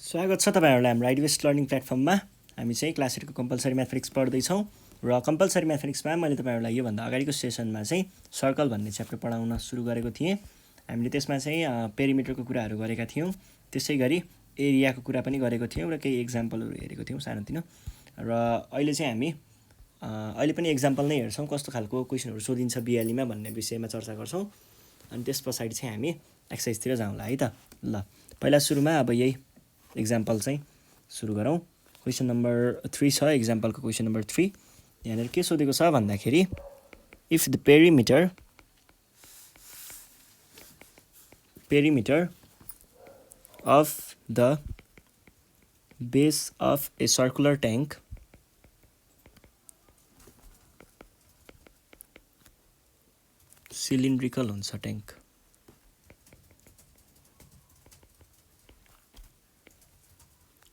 स्वागत छ तपाईहरुलाई हाम्रो आइडिवेस्ट लर्निङ प्लेटफर्ममा। हामी चाहिँ क्लास 8 को कम्पलसरी म्याथमेटिक्स पढ्दैछौँ र कम्पलसरी म्याथमेटिक्समा मैले तपाईहरुलाई यो भन्दा अगाडिको सेसनमा चाहिँ सर्कल भन्ने च्याप्टर पढाउन सुरु गरेको थिएँ। हामीले त्यसमा चाहिँ पेरिमिटरको कुराहरु गरेका थियौं, त्यसैगरी एरियाको कुरा पनि गरेको थियौं र केही एक्जाम्पलहरु हेरेको थियौं सानोतिनो। र अहिले चाहिँ हामी अहिले पनि एक्जाम्पल नै हेर्छौं, कस्तो खालको क्वेशनहरु सोधिन्छ बीएलई मा भन्ने विषयमा चर्चा गर्छौं। अनि त्यसपछि चाहिँ हामी एक्सरसाइज तिर जाउँला है त। ल पहिला सुरुमा अब यही एक्जाम्पल चाहिँ सुरु गरौँ। क्वेशन नम्बर 3 छ, एक्जाम्पलको क्वेशन नम्बर 3। यहाँनिर के सोधेको छ भन्दाखेरि if the perimeter of the base of a circular tank cylindrical हुन्छ tank,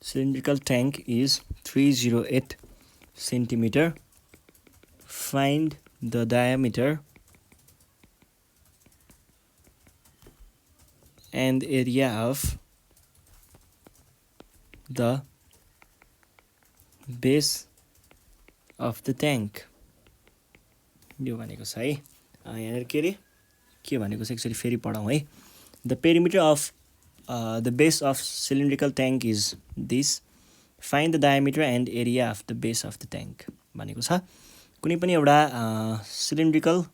cylindrical tank is 308 centimeter. Find the diameter and area of the base of the tank. यो भनेको छ है। यहाँ के भनेको छ एक्चुअली फेरि पढौँ है। The perimeter of the base of cylindrical tank is this. Find the diameter and area of the base of the tank भनेको छ। कुनै पनि एउटा सिलिन्ड्रिकल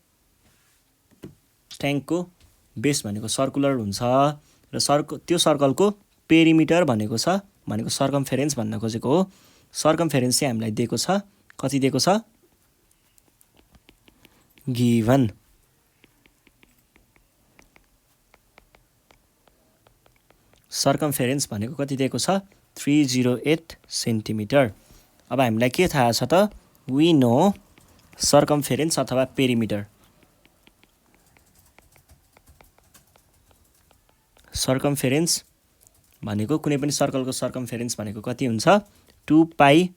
ट्याङ्कको बेस भनेको सर्कुलर हुन्छ र त्यो सर्कलको पेरिमिटर भनेको छ, भनेको सर्कमफेरेन्स भन्न खोजेको हो। सर्कमफेरेन्स चाहिँ हामीलाई दिएको छ, कति दिएको छ गिभन। सर्कमफेरेन्स भनेको कति दिएको छ 308 सेन्टिमिटर। अब हामीलाई के थाहा छ त, वी नो सर्कमफेरेन्स अथवा पेरिमिटर। सर्कमफेरेन्स भनेको कुनै पनि सर्कलको सर्कमफेरेन्स भनेको कति हुन्छ 2 पाई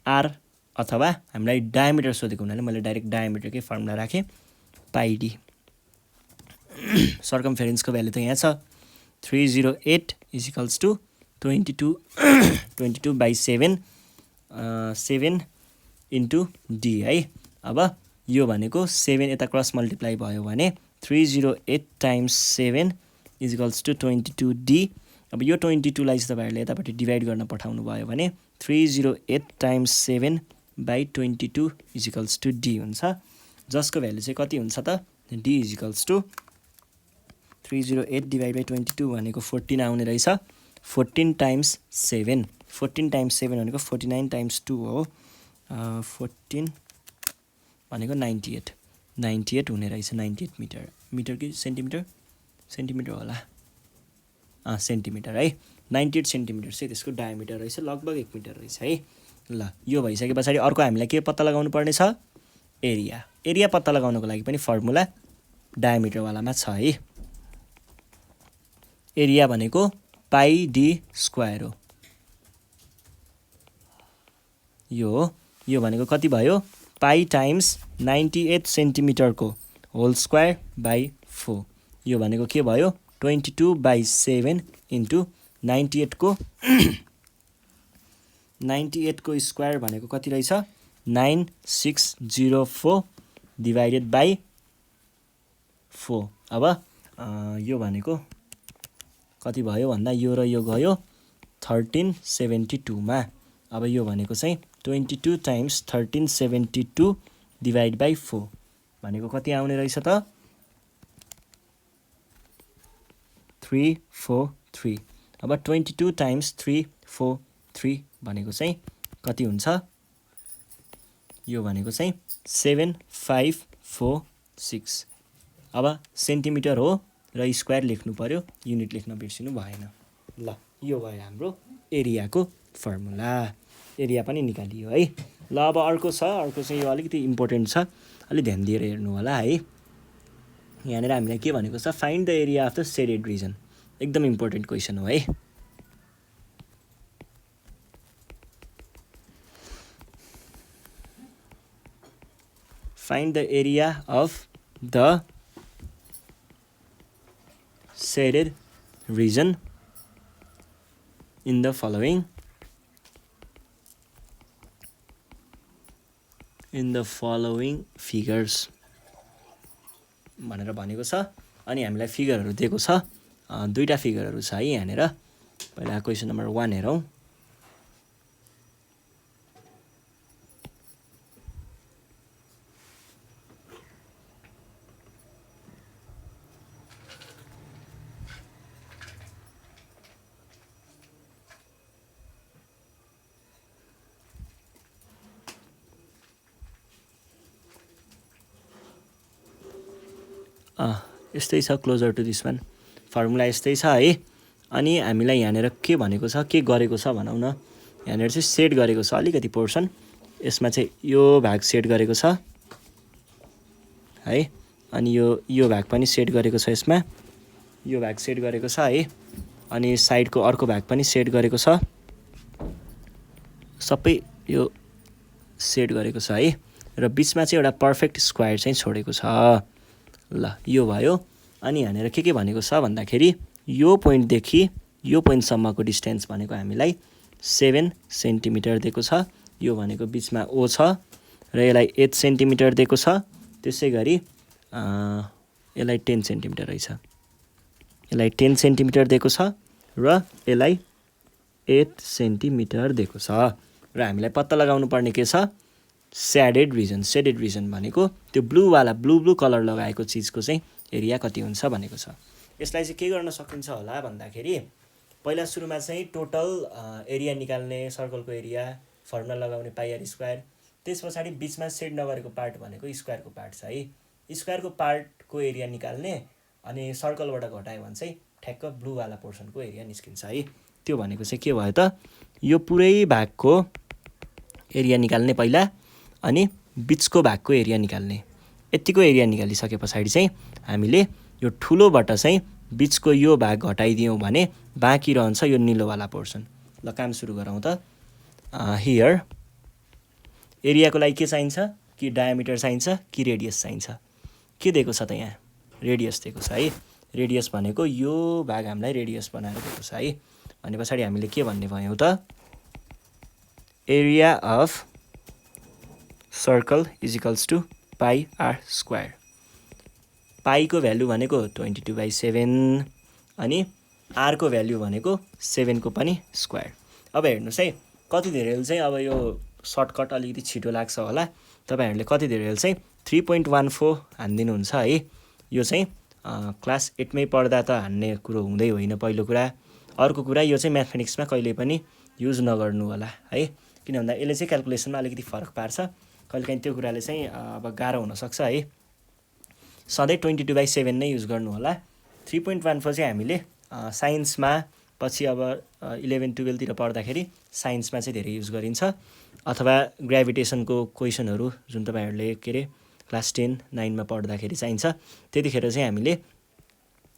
आर, अथवा हामीलाई डायमिटर सोधेको हुनाले मैले डाइरेक्ट डायमिटरकै फर्मुला राखेँ, पाई डी। सर्कमफेरेन्सको भ्यालु त यहाँ छ 308 is equals to 22 by 7 into d है। अब यो भनेको 7 यता क्रस मल्टिप्लाई भयो भने 308 times 7 is equals to 22d। अब यो 22 लाई चाहिँ तपाईहरुले यतापट्टि डिवाइड गर्न पठाउनु भयो भने 308 times 7 by 22 is equals to d हुन्छ, जसको भ्यालु चाहिँ कति हुन्छ त d is equals to 308 divided by 22 भनेको 14 आउने रहेछ। 14 times 7 भनेको 49 times 2 हो। 14 भनेको 98 हुने रहेछ। 98 मिटर कि सेन्टिमिटर होला, सेन्टिमिटर है। 98 सेन्टिमिटर चाहिँ त्यसको डायमिटर रहेछ, लगभग 1 मिटर रहेछ है। ल यो भइसके पछाडि अर्को हामीलाई के पत्ता लगाउनु पर्ने छ, एरिया पत्ता लगाउनको लागि पनि फर्मुला डायमिटर वालामा छ है। एरिया भनेको पाई डी स्क्वायर हो। यो भनेको कति भयो पाई टाइम्स 98 सेन्टिमिटरको होल स्क्वायर बाई 4। यो भनेको के भयो 22 by 7 into 98 को स्क्वायर भनेको कति रहेछ 9604 डिवाइडेड बाई 4। अब यो भनेको कति भयो भन्दा यो र यो गयो 1372 मा। अब यो भनेको चाहिँ 22 times 1372 डिवाइड बाई 4 भनेको कति आउने रहेछ त 343। अब 22 times 343 भनेको चाहिँ कति हुन्छ, यो भनेको चाहिँ 7546। अब सेन्टिमिटर हो र स्क्वायर लेख्नु पर्यो, युनिट लेख्न बिर्सिनु भएन। ल यो भयो हाम्रो एरियाको फर्मुला, एरिया पनि निकालियो है। ल अब अर्को चाहिँ यो अलिकति इम्पोर्टेन्ट छ, अलि ध्यान दिएर हेर्नु होला है। यहाँनिर हामीलाई के भनेको छ, find the area of the shaded region. एकदम इम्पोर्टेन्ट क्वेसन हो है। Find the area of the shaded region in the following figures भनेर भनेको छ। अनि हामीलाई फिगरहरू दिएको छ, दुईटा फिगरहरू छ है यहाँनिर। पहिला क्वेसन नम्बर 1 हेरौँ। यस्तै छ, closer to this one. Formula यस्तै छ है। अनि हामीलाई यहाँनिर के भनेको छ, के गरेको छ भनौँ न। यहाँनिर चाहिँ सेट गरेको छ अलिकति पोर्सन, यसमा चाहिँ यो भाग सेट गरेको छ है। अनि यो भाग पनि सेट गरेको छ, यसमा यो भाग सेट गरेको छ है। अनि साइडको अर्को भाग पनि सेट गरेको छ, सबै यो सेट गरेको छ है। र बिचमा चाहिँ एउटा पर्फेक्ट स्क्वायर चाहिँ छोडेको छ। ल यो भयो। अनि यहाँनिर के भनेको छ भन्दाखेरि यो पोइन्टदेखि यो पोइन्टसम्मको डिस्टेन्स भनेको हामीलाई 7 सेन्टिमिटर दिएको छ। यो भनेको बिचमा O छ र यसलाई 8 सेन्टिमिटर दिएको छ। त्यसै गरी यसलाई 10 सेन्टिमिटर रहेछ, यसलाई 10 सेन्टिमिटर दिएको छ र यसलाई 8 सेन्टिमिटर दिएको छ। र हामीलाई पत्ता लगाउनु पर्ने के छ, सेडेड रिजन भनेको त्यो ब्लू कलर लगाएको चिजको चाहिँ एरिया कति हुन्छ भनेको छ। यसलाई चाहिँ के गर्न सकिन्छ होला भन्दाखेरि पहिला सुरुमा चाहिँ टोटल एरिया निकाल्ने, सर्कलको एरिया फर्मुला लगाउने पाई r स्क्वायर। त्यस पछाडि बिचमा सेट नगरेको पार्ट भनेको स्क्वायरको पार्ट छ है। स्क्वायरको पार्टको एरिया निकाल्ने, अनि सर्कलबाट घटायो भने चाहिँ ठ्याक्क ब्लूवाला पोर्सनको एरिया निस्किन्छ है। त्यो भनेको चाहिँ के भयो त, यो पुरै भागको एरिया निकाल्ने पहिला, अनि बिचको भागको एरिया निकाल्ने। यतिको एरिया निकालिसके पछाडि चाहिँ हामीले यो ठुलोबाट चाहिँ बिचको यो भाग घटाइदियौँ भने बाँकी रहन्छ यो निलोवाला पोर्सन। ल काम सुरु गरौँ त। हियर एरियाको लागि के चाहिन्छ, कि डायमिटर चाहिन्छ कि रेडियस चाहिन्छ। के दिएको छ त यहाँ, रेडियस दिएको छ है। रेडियस भनेको यो भाग हामीलाई रेडियस बनाएर दिएको छ है। भने पछाडि हामीले के भन्ने भयौँ त, area of circle is equals to pi r square. पाईको भ्यालु भनेको 22/7 अनि r को भ्यालु भनेको 7 को पनि स्क्वायर। अब हेर्नुहोस् है, कति धेरै चाहिँ अब यो सर्टकट अलिकति छिटो लाग्छ होला। तपाईँहरूले कति धेरै चाहिँ 3.14 हानिदिनुहुन्छ है। यो चाहिँ क्लास 8 मै पढ्दा त हान्ने कुरो हुँदै होइन पहिलो कुरा। अर्को कुरा, यो चाहिँ म्याथमेटिक्समा कहिले पनि युज नगर्नु होला है। किन भन्दा यसले चाहिँ क्याल्कुलेसनमा अलिकति फरक पार्छ, कहिलेकाहीँ त्यो कुराले चाहिँ अब गाह्रो हुनसक्छ है। सधैँ 22/7 नै युज गर्नु होला। 3.14 चाहिँ हामीले साइन्समा पछि अब 11-12 तिर पढ्दाखेरि साइन्समा चाहिँ धेरै युज गरिन्छ, अथवा ग्राभिटेसनको क्वेसनहरू जुन तपाईँहरूले के अरे क्लास 10-9 मा पढ्दाखेरि चाहिन्छ, त्यतिखेर चाहिँ हामीले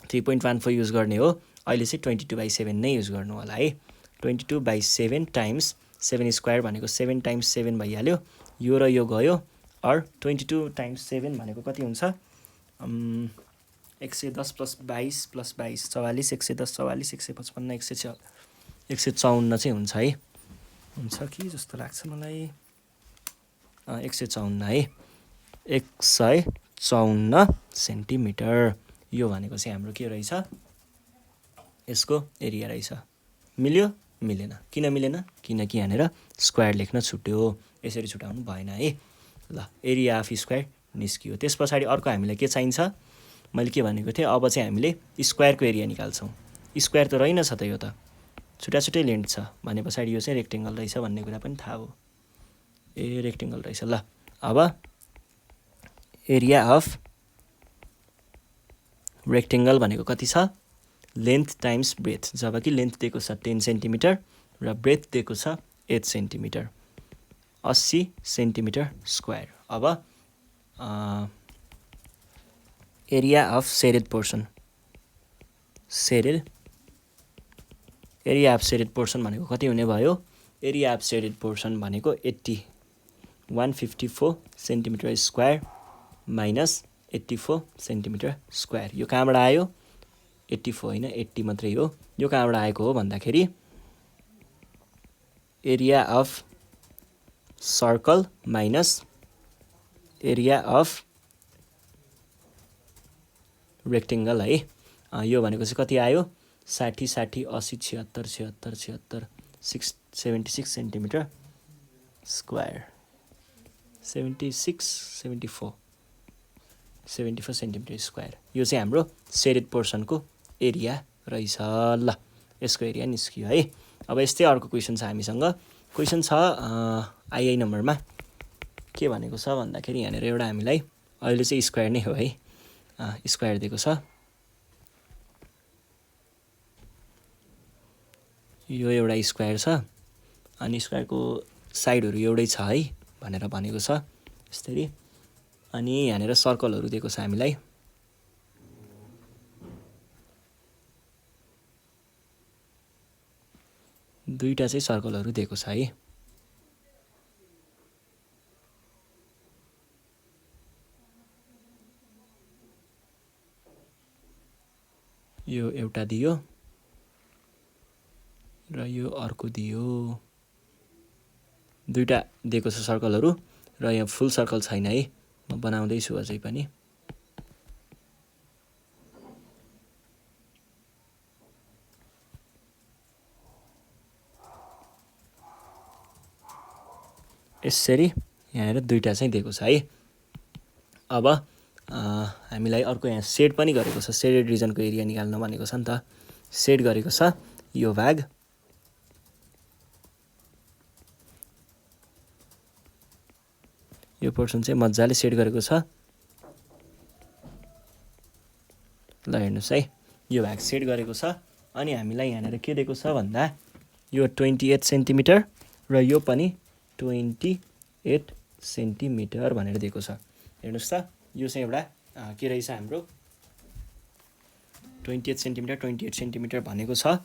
3.14 युज गर्ने हो। अहिले चाहिँ 22/7 नै युज गर्नु होला है। 22/7 टाइम्स 7 स्क्वायर भनेको 7 टाइम्स 7 भइहाल्यो, यो र यो गयो। अर 22 टाइम्स 7 भनेको कति हुन्छ, 110 प्लस 22 प्लस 22 44, 110 44 155 154 चाहिँ हुन्छ है। हुन्छ कि जस्तो लाग्छ मलाई, 154 है, 154 सेन्टिमिटर। यो भनेको चाहिँ हाम्रो के रहेछ, यसको एरिया रहेछ। मिल्यो मिलेन, किन मिलेन, किनकि यहाँनिर स्क्वायर लेख्न छुट्यो, यसरी छुटाउनु भएन है। ल एरिया अफ स्क्वायर निस्कियो। त्यस पछाडि अर्को हामीलाई के चाहिन्छ, मैले के भनेको थिएँ, अब चाहिँ हामीले स्क्वायरको एरिया निकाल्छौँ। स्क्वायर त रहेनछ त, यो त छुट्टै लेन्थ छ भने पछाडि यो चाहिँ रेक्टेङ्गल रहेछ भन्ने कुरा पनि थाहा हो। ए रेक्टेङ्गल रहेछ। ल अब एरिया अफ रेक्टेङ्गल भनेको कति छ, लेन्थ टाइम्स ब्रेथ। जब कि लेन्थ दिएको छ 10 सेन्टिमिटर र ब्रेथ दिएको छ 8 सेन्टिमिटर, 80 सेन्टिमिटर स्क्वायर। अब area of shaded portion, area of shaded portion भनेको कति हुने भयो, एरिया अफ सेडेड पोर्सन भनेको 154 centimetre square minus 84 centimetre square. यो कहाँबाट आयो, 84 होइन 80 मात्रै हो। यो कहाँबाट आएको हो भन्दाखेरि area of circle minus area of rectangle है। यो भनेको चाहिँ कति आयो 60 60 80 76 76 76 76 सेन्टिमिटर स्क्वायर 76 74 74 सेन्टिमिटर स्क्वायर। यो चाहिँ हाम्रो सेडेड पोर्सनको एरिया रहेछ। ल यसको एरिया निस्कियो है। अब यस्तै अर्को क्वेसन छ हामीसँग। क्वेसन छ आई नम्बरमा के भनेको छ भन्दाखेरि यहाँनिर एउटा हामीलाई अहिले चाहिँ स्क्वायर नै हो है, स्क्वायर दिएको छ। यो एउटा स्क्वायर छ अनि स्क्वायरको साइडहरू एउटै छ है भनेर भनेको छ यसरी। अनि यहाँनिर सर्कलहरू दिएको छ हामीलाई। दुईटा चाहिँ सर्कलहरू दिएको छ है। यो एउटा दियो र यो अर्को दियो। दुईटा दिएको छ सर्कलहरू र यहाँ फुल सर्कल छैन है, म बनाउँदैछु अझै पनि। यसरी यहाँनिर दुईटा चाहिँ दिएको छ है। अब हामीलाई अर्को यहाँ सेड पनि गरेको छ, सेडेड रिजनको एरिया निकाल्न भनेको छ नि त। सेड गरेको छ यो भाग, यो पोर्सन चाहिँ मजाले सेड गरेको छ। ल हेर्नुहोस् है, यो भाग सेड गरेको छ। अनि हामीलाई यहाँनिर के दिएको छ भन्दा यो 28 सेन्टिमिटर र यो पनि 28 सेन्टिमिटर भनेर दिएको छ। हेर्नुहोस् त, यो चाहिँ एउटा के रहेछ हाम्रो 28 सेन्टिमिटर 28 सेन्टिमिटर भनेको छ।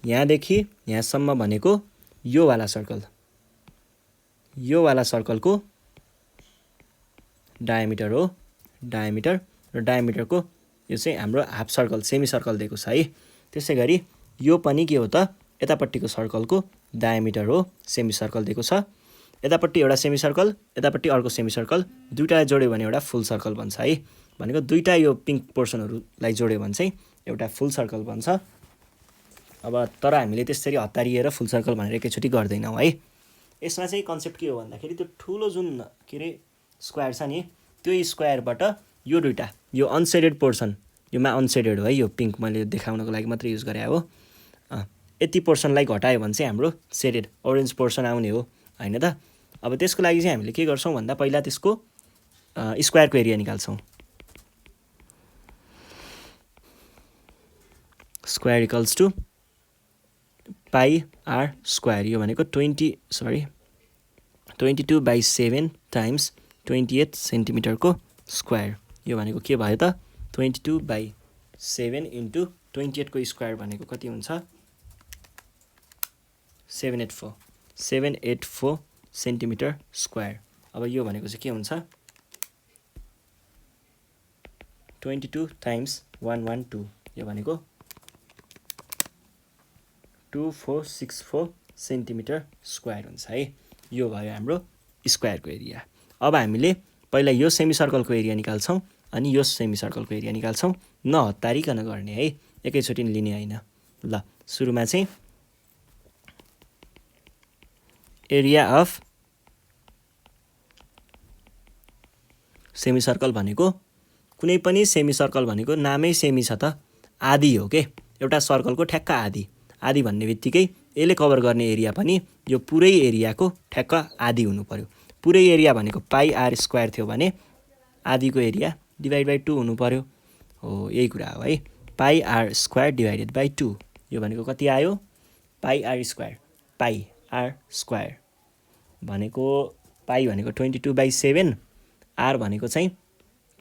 यहाँदेखि यहाँसम्म भनेको यो वाला सर्कल, यो वाला सर्कलको डायमिटर हो, डायमिटर र डायमिटरको यो चाहिँ हाम्रो हाफ सर्कल सेमी सर्कल दिएको छ है। त्यसै गरी यो पनि के हो त, यतापट्टिको सर्कलको डायमिटर हो, सेमी सर्कल दिएको छ। यतापट्टि एउटा सेमी सर्कल, यतापट्टि अर्को सेमी सर्कल, दुईटालाई जोड्यो भने एउटा फुल सर्कल बन्छ है। भनेको दुईटा यो पिङ्क पोर्सनहरूलाई जोड्यो भने चाहिँ एउटा फुल सर्कल बन्छ। अब तर हामीले त्यसरी हतारिएर फुल सर्कल भनेर एकैचोटि गर्दैनौँ है। यसमा चाहिँ कन्सेप्ट के हो भन्दाखेरि त्यो ठुलो जुन के अरे स्क्वायर छ नि, त्यो स्क्वायरबाट यो दुईटा, यो अनसेडेड पोर्सन, योमा अनसेडेड हो है, यो पिङ्क मैले देखाउनको लागि मात्रै युज गरे हो। यति पोर्सनलाई घटायो भने चाहिँ हाम्रो सेडेड ओरेन्ज पोर्सन आउने हो होइन त। अब त्यसको लागि चाहिँ हामीले के गर्छौँ भन्दा पहिला त्यसको स्क्वायरको एरिया निकाल्छौँ। Square equals to pi are square. यो भनेको 22/7 टाइम्स 28 सेन्टिमिटरको स्क्वायर। यो भनेको के भयो त 22/7 इन्टु 28 को स्क्वायर भनेको कति हुन्छ 784 सेन्टिमिटर स्क्वायर। अब यो भनेको चाहिँ के हुन्छ 22 टाइम्स 112, यो भनेको 2464 सेन्टिमिटर स्क्वायर हुन्छ है। यो भयो हाम्रो स्क्वायरको एरिया। अब हामीले पहिला यो सेमी सर्कलको एरिया निकाल्छौँ अनि यो सेमी सर्कलको एरिया निकाल्छौँ, नहतारिकन गर्ने है, एकैचोटि लिने होइन। ल सुरुमा चाहिँ एरिया अफ सेमी सर्कल भनेको कुनै पनि सेमी सर्कल भनेको नामै सेमी छ त, आधी हो के, एउटा सर्कलको ठ्याक्क आधी। आधी भन्ने बित्तिकै यसले कभर गर्ने एरिया पनि यो पुरै एरियाको ठ्याक्क आधी हुनु पर्यो। पुरै एरिया भनेको पाई आर स्क्वायर थियो भने आधीको एरिया डिभाइड बाई 2 हुनु पर्यो। हो यही कुरा हो है, pi are square divided by 2। यो भनेको कति आयो pi are square. Pi are square भनेको पाई भनेको 22/7, आर भनेको चाहिँ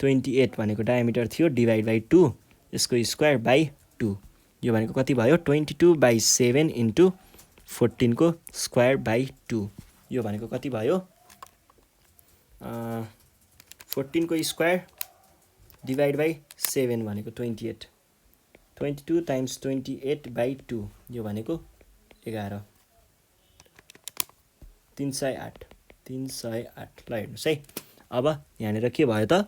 28 भनेको डायमिटर थियो डिभाइड बाई 2, यसको स्क्वायर बाई 2। यो भनेको कति भयो 22/7 इन्टु 14 को स्क्वायर बाई 2। यो भनेको कति भयो 14 को स्क्वायर डिभाइड बाई 7 भनेको 28, 22 टाइम्स 28/2, यो भनेको 11। 308 308 ल हेर्नुहोस् है। अब यहाँनिर के भयो त,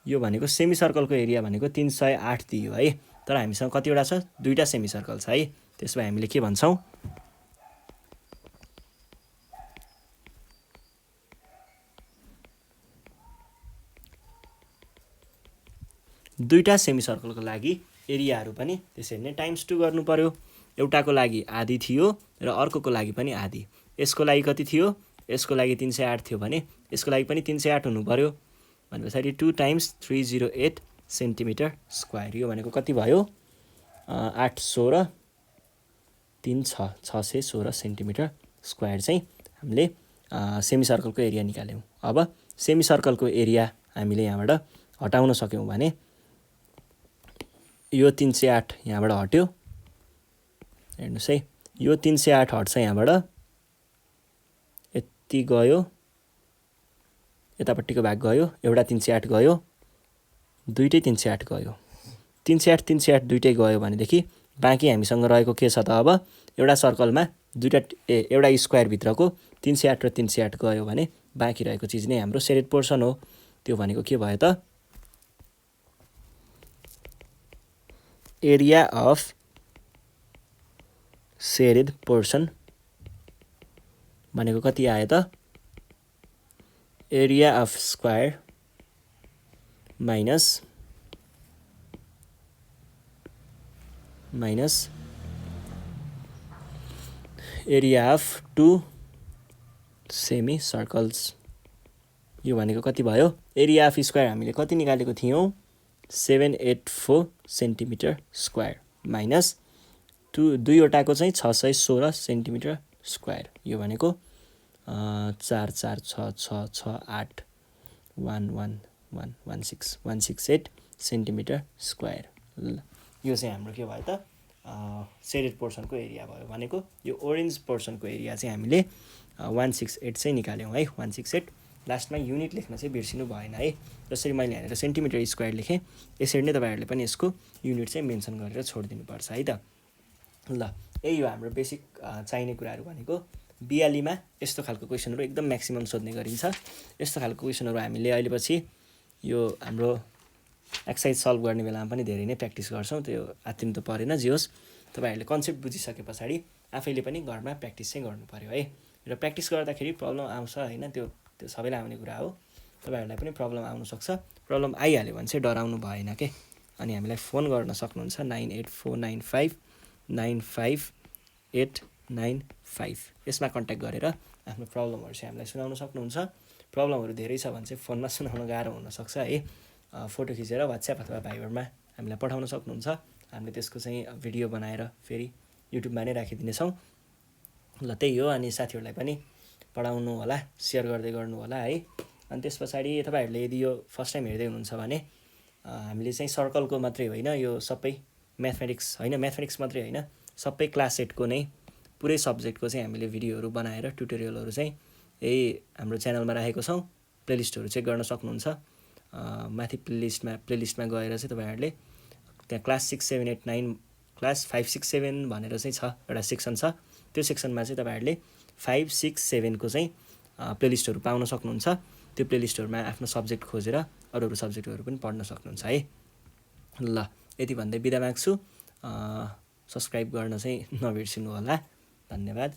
यो भनेको सेमी सर्कलको एरिया भनेको 308 दियो है, तर हामीसँग कतिवटा छ, दुईटा सेमी सर्कल छ है। त्यसो भए हामीले के भन्छौँ, दुईटा सेमी सर्कलको लागि एरियाहरू पनि त्यसरी नै टाइम्स 2 गर्नु पर्यो। एउटाको लागि आधी थियो र अर्कोको लागि पनि आधी। यसको लागि कति थियो, यसको लागि 308 थियो भने यसको लागि पनि 308 हुनु पर्यो। भनेपछि 2 टाइम्स 308 सेन्टिमिटर स्क्वायर। यो भनेको कति भयो, 8 16 3 6 616 सेन्टिमिटर स्क्वायर चाहिँ हामीले सेमी सर्कलको एरिया निकाल्यौँ। अब सेमी सर्कलको एरिया हामीले यहाँबाट हटाउन सक्यौँ भने यो 308 यहाँबाट हट्यो, हेर्नुहोस् है, यो 308 हट्छ यहाँबाट, यति गयो, यतापट्टिको भाग गयो, एउटा 308 गयो, दुईटै 308 गयो, 308 308 दुईटै गयो भनेदेखि बाँकी हामीसँग रहेको के छ त, अब एउटा सर्कलमा दुईटा एउटा स्क्वायरभित्रको 308 र 308 गयो भने बाँकी रहेको चिज नै हाम्रो सेडेड पोर्सन हो। त्यो भनेको के भयो त, एरिया अफ सेडेड पोर्सन भनेको कति आयो त, area of square minus area of 2 semi circles. यो भनेको कति भयो, एरिया अफ स्क्वायर हामीले कति निकालेको थियौँ, 784 सेन्टिमिटर स्क्वायर माइनस दुईवटाको चाहिँ 616 सेन्टिमिटर स्क्वायर। यो भनेको 4 4 6 6 6 8 1 1 1 168 सेन्टिमिटर स्क्वायर। ल यो चाहिँ हाम्रो के भयो त, सेडेड पोर्सनको एरिया भयो। भनेको यो ओरेन्ज पोर्सनको एरिया चाहिँ हामीले 168 चाहिँ निकाल्यौँ है, 168। लास्टमा युनिट लेख्न चाहिँ बिर्सिनु भएन है। जसरी मैले यहाँनिर सेन्टिमिटर स्क्वायर लेखेँ, यसरी नै तपाईँहरूले पनि यसको युनिट चाहिँ मेन्सन गरेर छोडिदिनुपर्छ है त। ल यही हो हाम्रो बेसिक चाहिने कुराहरू भनेको। बिआलीमा यस्तो खालको क्वेसनहरू एकदम म्याक्सिमम सोध्ने गरिन्छ। यस्तो खालको क्वेसनहरू हामीले अहिले पछि यो हाम्रो एक्सर्साइज सल्भ गर्ने बेलामा पनि धेरै नै प्र्याक्टिस गर्छौँ। त्यो आत्तिनु त परेन, जे होस् तपाईँहरूले कन्सेप्ट बुझिसके पछाडि आफैले पनि घरमा प्र्याक्टिस चाहिँ गर्नु पऱ्यो है। र प्र्याक्टिस गर्दाखेरि प्रब्लम आउँछ होइन, त्यो सबैलाई आउने कुरा हो। तपाईँहरूलाई पनि प्रब्लम आउनसक्छ, प्रब्लम आइहाल्यो भने चाहिँ डराउनु भएन के। अनि हामीलाई फोन गर्न सक्नुहुन्छ 9849595895। यसमा कन्ट्याक्ट गरेर आफ्नो प्रब्लमहरू चाहिँ हामीलाई सुनाउन सक्नुहुन्छ। प्रब्लमहरू धेरै छ भने चाहिँ फोनमा सुनाउन गाह्रो हुनसक्छ है। फोटो खिचेर वाट्सएप अथवा भाइबरमा हामीलाई पठाउन सक्नुहुन्छ। हामीले त्यसको चाहिँ भिडियो बनाएर फेरि युट्युबमा नै राखिदिनेछौँ। ल त्यही हो। अनि साथीहरूलाई पनि पढाउनु होला, सेयर गर्दै गर्नु होला है। अनि त्यस पछाडि तपाईँहरूले यदि यो फर्स्ट टाइम हेर्दै हुनुहुन्छ भने हामीले चाहिँ सर्कलको मात्रै होइन, यो सबै म्याथमेटिक्स होइन, म्याथमेटिक्स मात्रै होइन, सबै क्लास 8को नै पुरै सब्जेक्टको चाहिँ हामीले भिडियोहरू बनाएर ट्युटोरियलहरू चाहिँ यही हाम्रो च्यानलमा राखेको छौँ। प्लेलिस्टहरू चेक गर्न सक्नुहुन्छ। माथि प्लेलिस्टमा गएर चाहिँ तपाईँहरूले त्यहाँ क्लास 6 7 8 9 क्लास 5 6 7 भनेर चाहिँ छ, एउटा सेक्सन छ। त्यो सेक्सनमा चाहिँ तपाईँहरूले 5 6 7 को चाहिँ प्लेलिस्टहरू पाउन सक्नुहुन्छ। त्यो प्लेलिस्टहरूमा आफ्नो सब्जेक्ट खोजेर अरू सब्जेक्टहरू पनि पढ्न सक्नुहुन्छ है। ल यति भन्दै बिदा माग्छु। सब्सक्राइब गर्न चाहिँ नबिर्सिनु होला। धन्यवाद।